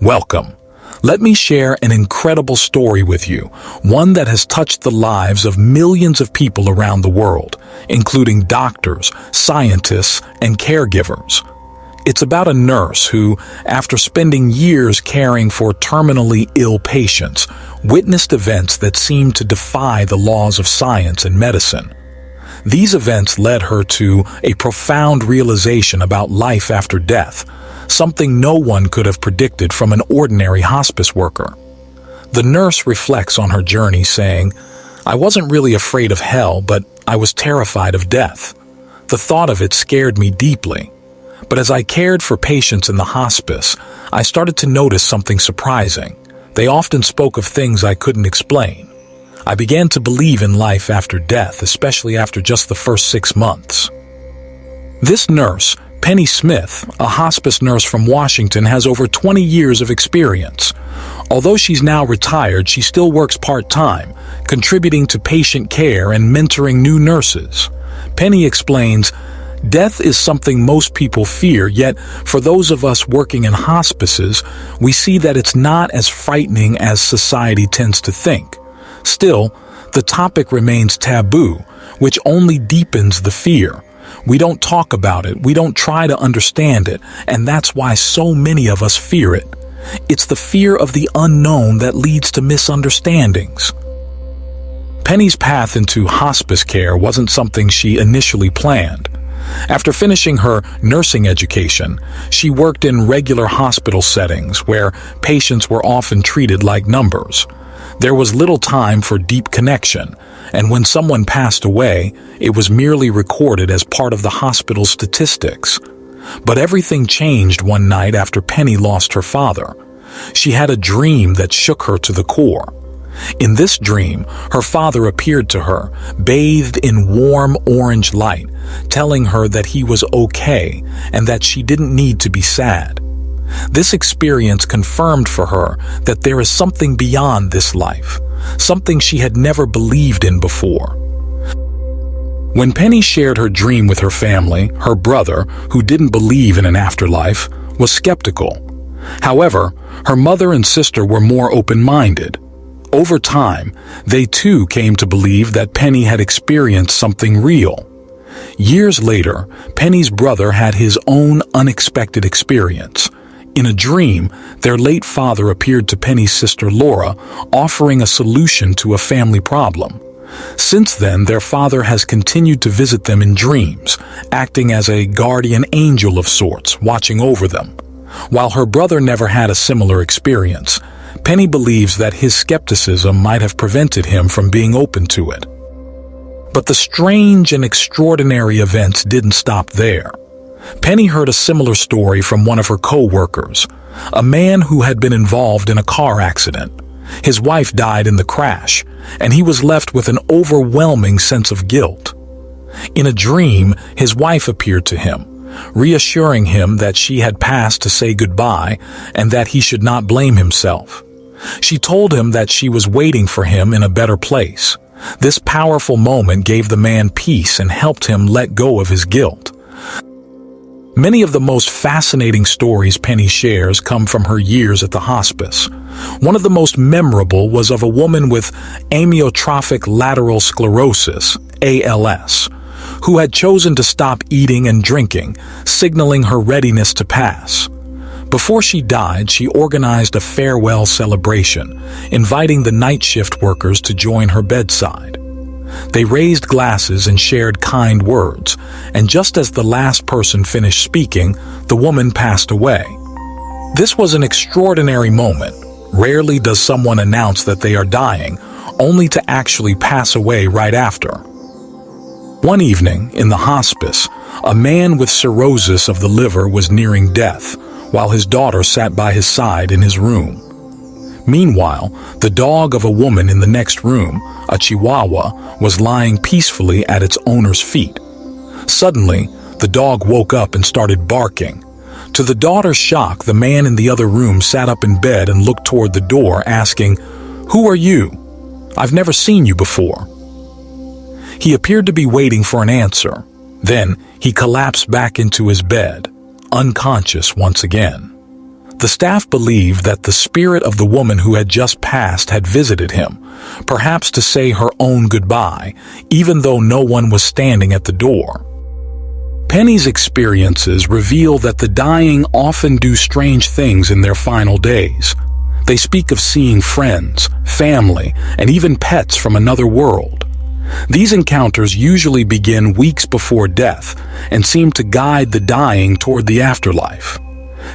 Welcome. Let me share an incredible story with you, one that has touched the lives of millions of people around the world, including doctors, scientists, and caregivers. It's about a nurse who, after spending years caring for terminally ill patients, witnessed events that seemed to defy the laws of science and medicine. These events led her to a profound realization about life after death, something no one could have predicted from an ordinary hospice worker. The nurse reflects on her journey, saying, "I wasn't really afraid of hell, but I was terrified of death. The thought of it scared me deeply. But as I cared for patients in the hospice, I started to notice something surprising. They often spoke of things I couldn't explain. I began to believe in life after death, especially after just the first 6 months." This nurse, Penny Smith, a hospice nurse from Washington, has over 20 years of experience. Although she's now retired, she still works part-time, contributing to patient care and mentoring new nurses. Penny explains, "Death is something most people fear, yet for those of us working in hospices, we see that it's not as frightening as society tends to think. Still, the topic remains taboo, which only deepens the fear. We don't talk about it, we don't try to understand it, and that's why so many of us fear it. It's the fear of the unknown that leads to misunderstandings." Penny's path into hospice care wasn't something she initially planned. After finishing her nursing education, she worked in regular hospital settings where patients were often treated like numbers. There was little time for deep connection, and when someone passed away, it was merely recorded as part of the hospital's statistics. But everything changed one night after Penny lost her father. She had a dream that shook her to the core. In this dream, her father appeared to her, bathed in warm orange light, telling her that he was okay and that she didn't need to be sad. This experience confirmed for her that there is something beyond this life, something she had never believed in before. When Penny shared her dream with her family, her brother, who didn't believe in an afterlife, was skeptical. However, her mother and sister were more open-minded. Over time, they too came to believe that Penny had experienced something real. Years later, Penny's brother had his own unexpected experience. In a dream, their late father appeared to Penny's sister Laura, offering a solution to a family problem. Since then, their father has continued to visit them in dreams, acting as a guardian angel of sorts, watching over them. While her brother never had a similar experience, Penny believes that his skepticism might have prevented him from being open to it. But the strange and extraordinary events didn't stop there. Penny heard a similar story from one of her co-workers, a man who had been involved in a car accident. His wife died in the crash, and he was left with an overwhelming sense of guilt. In a dream, his wife appeared to him, reassuring him that she had passed to say goodbye and that he should not blame himself. She told him that she was waiting for him in a better place. This powerful moment gave the man peace and helped him let go of his guilt. Many of the most fascinating stories Penny shares come from her years at the hospice. One of the most memorable was of a woman with amyotrophic lateral sclerosis, ALS, who had chosen to stop eating and drinking, signaling her readiness to pass. Before she died, she organized a farewell celebration, inviting the night shift workers to join her bedside. They raised glasses and shared kind words, and just as the last person finished speaking, the woman passed away. This was an extraordinary moment. Rarely does someone announce that they are dying, only to actually pass away right after. One evening, in the hospice, a man with cirrhosis of the liver was nearing death, while his daughter sat by his side in his room. Meanwhile, the dog of a woman in the next room, a Chihuahua, was lying peacefully at its owner's feet. Suddenly, the dog woke up and started barking. To the daughter's shock, the man in the other room sat up in bed and looked toward the door, asking, "Who are you? I've never seen you before." He appeared to be waiting for an answer. Then, he collapsed back into his bed, unconscious once again. The staff believed that the spirit of the woman who had just passed had visited him, perhaps to say her own goodbye, even though no one was standing at the door. Penny's experiences reveal that the dying often do strange things in their final days. They speak of seeing friends, family, and even pets from another world. These encounters usually begin weeks before death and seem to guide the dying toward the afterlife.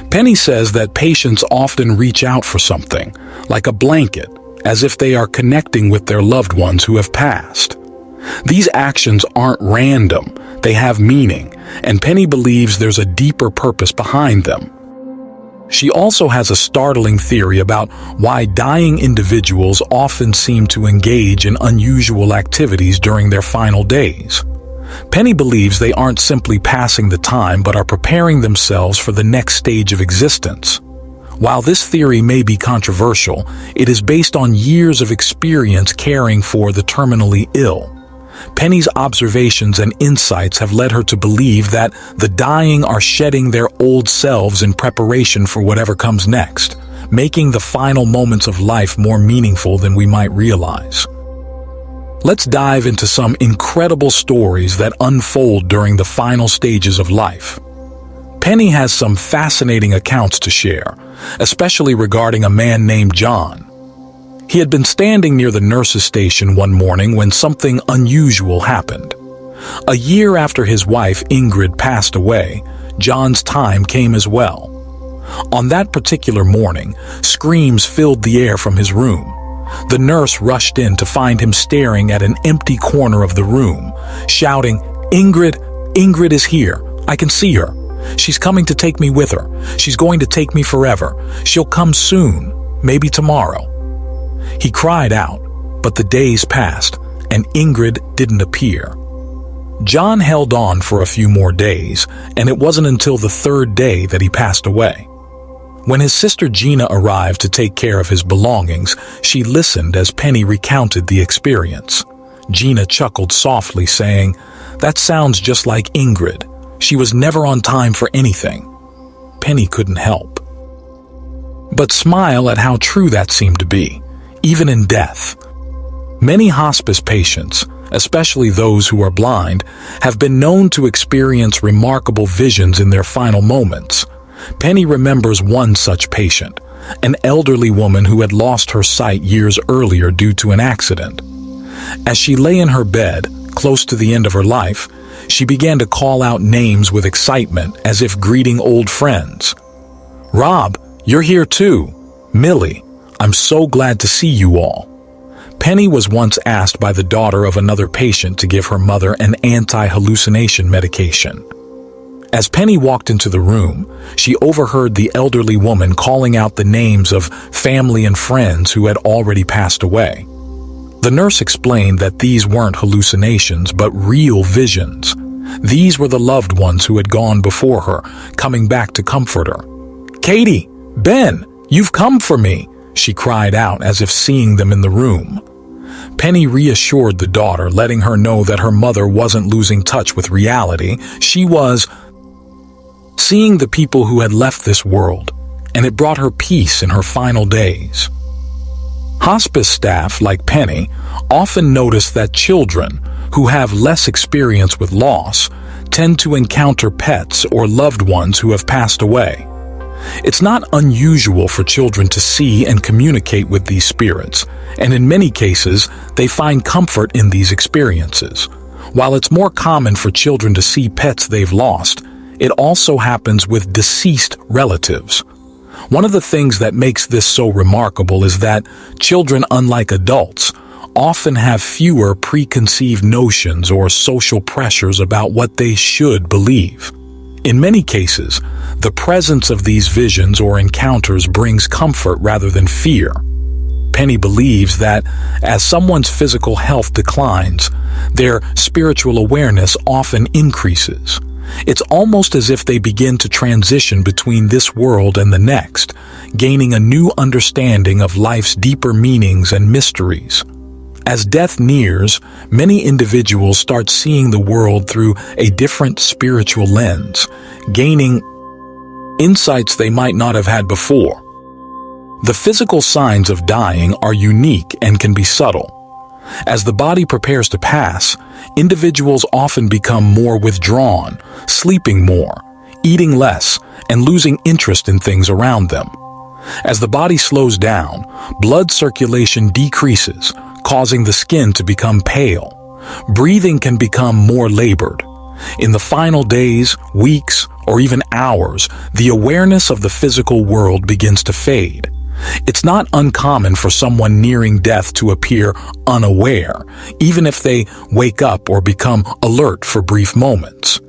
Penny says that patients often reach out for something, like a blanket, as if they are connecting with their loved ones who have passed. These actions aren't random, they have meaning, and Penny believes there's a deeper purpose behind them. She also has a startling theory about why dying individuals often seem to engage in unusual activities during their final days. Penny believes they aren't simply passing the time but are preparing themselves for the next stage of existence. While this theory may be controversial, it is based on years of experience caring for the terminally ill. Penny's observations and insights have led her to believe that the dying are shedding their old selves in preparation for whatever comes next, making the final moments of life more meaningful than we might realize. Let's dive into some incredible stories that unfold during the final stages of life. Penny has some fascinating accounts to share, especially regarding a man named John. He had been standing near the nurse's station one morning when something unusual happened. A year after his wife Ingrid passed away, John's time came as well. On that particular morning, screams filled the air from his room. The nurse rushed in to find him staring at an empty corner of the room, shouting, Ingrid is here. I can see her. She's coming to take me with her. She's going to take me forever. She'll come soon, maybe tomorrow." He cried out, but the days passed, and Ingrid didn't appear. John held on for a few more days, and it wasn't until the third day that he passed away. When his sister Gina arrived to take care of his belongings, she listened as Penny recounted the experience. Gina chuckled softly, saying, "That sounds just like Ingrid. She was never on time for anything." Penny couldn't help but smile at how true that seemed to be, even in death. Many hospice patients, especially those who are blind, have been known to experience remarkable visions in their final moments. Penny remembers one such patient, an elderly woman who had lost her sight years earlier due to an accident. As she lay in her bed, close to the end of her life, she began to call out names with excitement as if greeting old friends. "Rob, you're here too. Millie, I'm so glad to see you all." Penny was once asked by the daughter of another patient to give her mother an anti-hallucination medication. As Penny walked into the room, she overheard the elderly woman calling out the names of family and friends who had already passed away. The nurse explained that these weren't hallucinations but real visions. These were the loved ones who had gone before her, coming back to comfort her. "Katie, Ben, you've come for me," she cried out as if seeing them in the room. Penny reassured the daughter, letting her know that her mother wasn't losing touch with reality. She was seeing the people who had left this world, and it brought her peace in her final days. Hospice staff, like Penny, often notice that children, who have less experience with loss, tend to encounter pets or loved ones who have passed away. It's not unusual for children to see and communicate with these spirits, and in many cases, they find comfort in these experiences. While it's more common for children to see pets they've lost, it also happens with deceased relatives. One of the things that makes this so remarkable is that children, unlike adults, often have fewer preconceived notions or social pressures about what they should believe. In many cases, the presence of these visions or encounters brings comfort rather than fear. Penny believes that as someone's physical health declines, their spiritual awareness often increases. It's almost as if they begin to transition between this world and the next, gaining a new understanding of life's deeper meanings and mysteries. As death nears, many individuals start seeing the world through a different spiritual lens, gaining insights they might not have had before. The physical signs of dying are unique and can be subtle. As the body prepares to pass, individuals often become more withdrawn, sleeping more, eating less, and losing interest in things around them. As the body slows down, blood circulation decreases, causing the skin to become pale. Breathing can become more labored. In the final days, weeks, or even hours, the awareness of the physical world begins to fade. It's not uncommon for someone nearing death to appear unaware, even if they wake up or become alert for brief moments.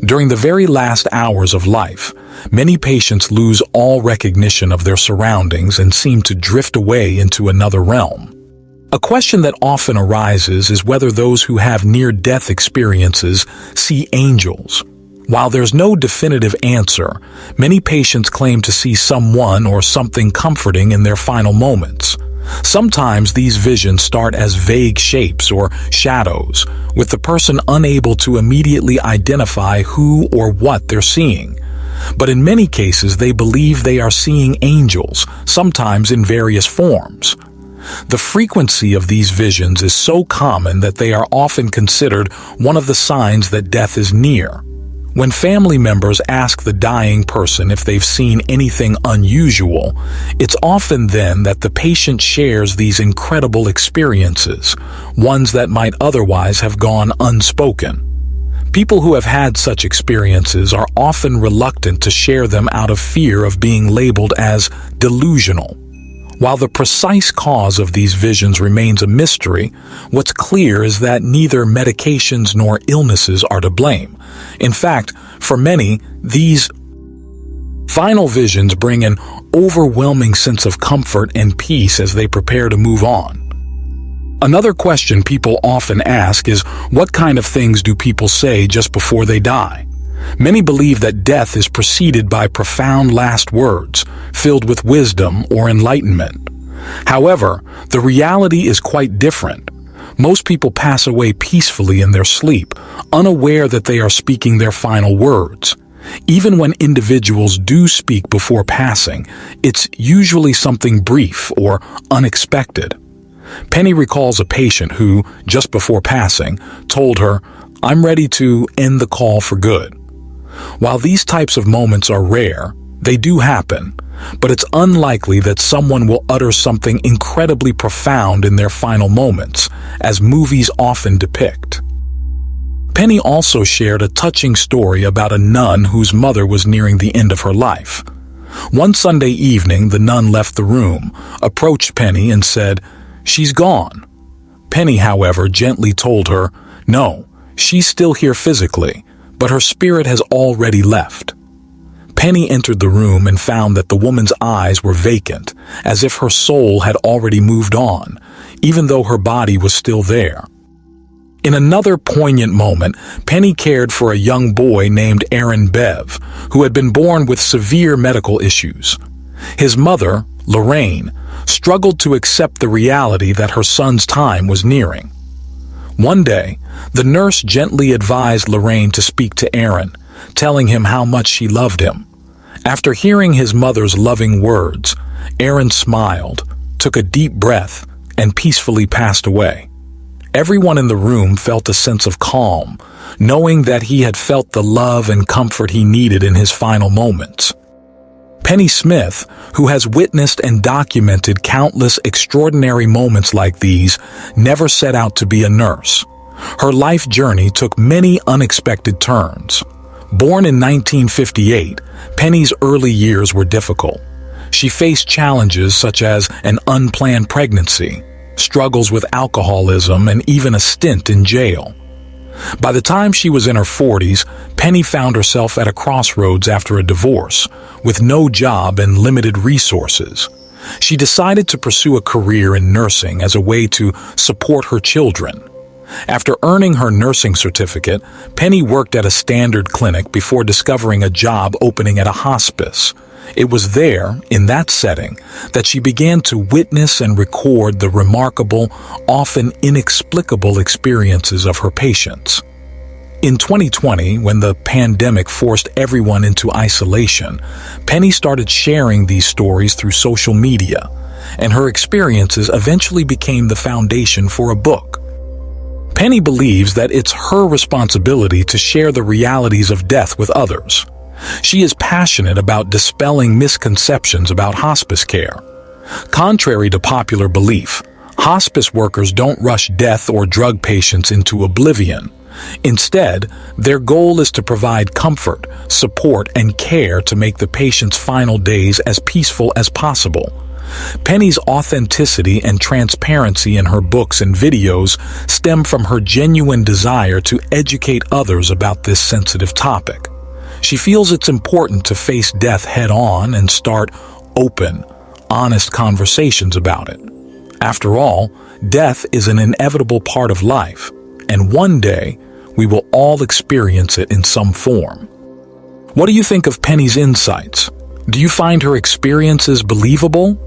During the very last hours of life, many patients lose all recognition of their surroundings and seem to drift away into another realm. A question that often arises is whether those who have near-death experiences see angels. While there's no definitive answer, many patients claim to see someone or something comforting in their final moments. Sometimes these visions start as vague shapes or shadows, with the person unable to immediately identify who or what they're seeing. But in many cases, they believe they are seeing angels, sometimes in various forms. The frequency of these visions is so common that they are often considered one of the signs that death is near. When family members ask the dying person if they've seen anything unusual, it's often then that the patient shares these incredible experiences, ones that might otherwise have gone unspoken. People who have had such experiences are often reluctant to share them out of fear of being labeled as delusional. While the precise cause of these visions remains a mystery, what's clear is that neither medications nor illnesses are to blame. In fact, for many, these final visions bring an overwhelming sense of comfort and peace as they prepare to move on. Another question people often ask is, what kind of things do people say just before they die? Many believe that death is preceded by profound last words, filled with wisdom or enlightenment. However, the reality is quite different. Most people pass away peacefully in their sleep, unaware that they are speaking their final words. Even when individuals do speak before passing, it's usually something brief or unexpected. Penny recalls a patient who, just before passing, told her, "I'm ready to end the call for good." While these types of moments are rare, they do happen, but it's unlikely that someone will utter something incredibly profound in their final moments, as movies often depict. Penny also shared a touching story about a nun whose mother was nearing the end of her life. One Sunday evening, the nun left the room, approached Penny and said, "She's gone." Penny, however, gently told her, "No, she's still here physically, but her spirit has already left." Penny entered the room and found that the woman's eyes were vacant, as if her soul had already moved on, even though her body was still there. In another poignant moment, Penny cared for a young boy named Aaron Bev, who had been born with severe medical issues. His mother, Lorraine, struggled to accept the reality that her son's time was nearing. One day, the nurse gently advised Lorraine to speak to Aaron, telling him how much she loved him. After hearing his mother's loving words, Aaron smiled, took a deep breath, and peacefully passed away. Everyone in the room felt a sense of calm, knowing that he had felt the love and comfort he needed in his final moments. Penny Smith, who has witnessed and documented countless extraordinary moments like these, never set out to be a nurse. Her life journey took many unexpected turns. Born in 1958, Penny's early years were difficult. She faced challenges such as an unplanned pregnancy, struggles with alcoholism, and even a stint in jail. By the time she was in her 40s, Penny found herself at a crossroads after a divorce, with no job and limited resources. She decided to pursue a career in nursing as a way to support her children. After earning her nursing certificate, Penny worked at a standard clinic before discovering a job opening at a hospice. It was there, in that setting, that she began to witness and record the remarkable, often inexplicable experiences of her patients. In 2020, when the pandemic forced everyone into isolation, Penny started sharing these stories through social media, and her experiences eventually became the foundation for a book. Penny believes that it's her responsibility to share the realities of death with others. She is passionate about dispelling misconceptions about hospice care. Contrary to popular belief, hospice workers don't rush death or drug patients into oblivion. Instead, their goal is to provide comfort, support, and care to make the patient's final days as peaceful as possible. Penny's authenticity and transparency in her books and videos stem from her genuine desire to educate others about this sensitive topic. She feels it's important to face death head-on and start open, honest conversations about it. After all, death is an inevitable part of life, and one day we will all experience it in some form. What do you think of Penny's insights? Do you find her experiences believable?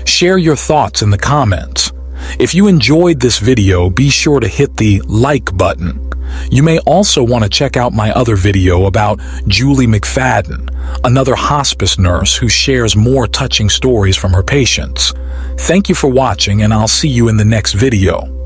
Share your thoughts in the comments. If you enjoyed this video, be sure to hit the like button. You may also want to check out my other video about Julie McFadden, another hospice nurse who shares more touching stories from her patients. Thank you for watching, and I'll see you in the next video.